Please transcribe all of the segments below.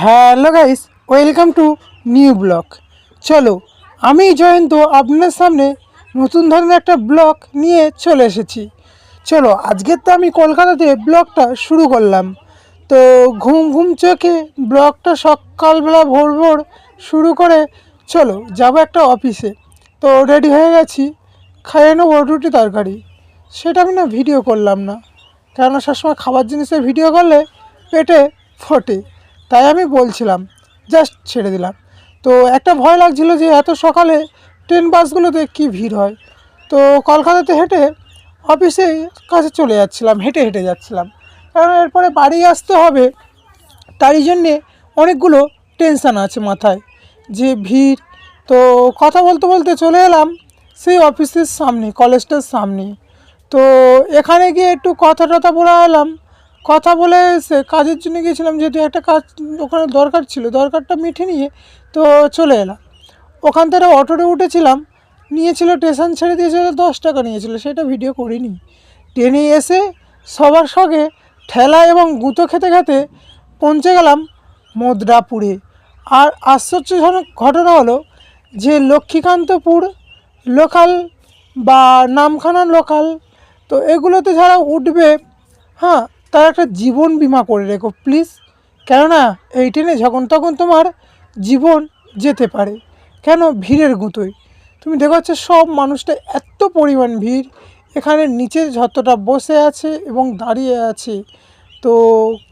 Hello guys, welcome to new blog. চলো, আমি জয়ন্ত আপনার সামনে নতুন ধরনের একটা ব্লগ নিয়ে চলে এসেছি। চলো, আজকের তো আমি কলকাতাতে ব্লগটা শুরু করলাম। তো ঘুম ঘুম চোখে ব্লগটা সকালবেলা ভোর ভোর শুরু করে চলো যাবো একটা অফিসে। তো রেডি হয়ে গেছি, খাইয়ে নেবো রুটি তরকারি। সেটা আমি না ভিডিও করলাম না, কেননা সবসময় খাবার জিনিসের ভিডিও করলে পেটে ফোটে, তাই আমি বলছিলাম, জাস্ট ছেড়ে দিলাম। তো একটা ভয় লাগছিল যে এত সকালে ট্রেন বাসগুলোতে কী ভিড় হয়। তো কলকাতাতে হেঁটে অফিসে কাছে চলে যাচ্ছিলাম, হেঁটে হেঁটে যাচ্ছিলাম, কারণ এরপরে বাড়ি আসতে হবে। তারই জন্যে অনেকগুলো টেনশান আছে মাথায়, যে ভিড়। তো কথা বলতে বলতে চলে এলাম সেই অফিসের সামনে, কলেজটার সামনে। তো এখানে গিয়ে একটু কথা টথা বলে এলাম। কথা বলে এসে কাজের জন্য গিয়েছিলাম, যেহেতু একটা কাজ ওখানে দরকার ছিল, দরকারটা মিটে নিয়ে তো চলে এলাম। ওখান থেকে অটোতে উঠেছিলাম, নিয়েছিল স্টেশন ছেড়ে দিয়েছিল, 10 টাকা নিয়েছিল, সেটা ভিডিও করিনি। ট্রেনে এসে সবার সঙ্গে ঠেলা এবং গুঁতো খেতে খেতে পৌঁছে গেলাম মদ্রাপুরে। আর আশ্চর্যজনক ঘটনা হলো যে লক্ষ্মীকান্তপুর লোকাল বা নামখানা লোকাল, তো এগুলোতে যারা উঠবে, হ্যাঁ, তার একটা জীবন বিমা করে রেখো প্লিজ। কেননা এই ট্রেনে যখন তখন তোমার জীবন যেতে পারে। কেন? ভিড়ের গুঁতোয়। তুমি দেখো সব মানুষটা এত পরিমাণ ভিড়, এখানে নিচে যতটা বসে আছে এবং দাঁড়িয়ে আছে, তো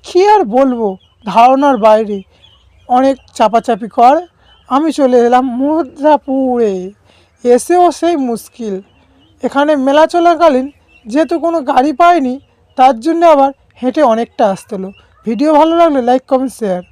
কী আর বলবো, ধারণার বাইরে। অনেক চাপাচাপি কর, আমি চলে এলাম মধ্যপুরে। এসেও সেই মুশকিল, এখানে মেলা চলাকালীন যেহেতু কোনো গাড়ি পাইনি, তার জন্য আবার হেঁটে অনেকটা আসতে হলো। ভিডিও ভালো লাগলে লাইক, কমেন্ট, শেয়ার।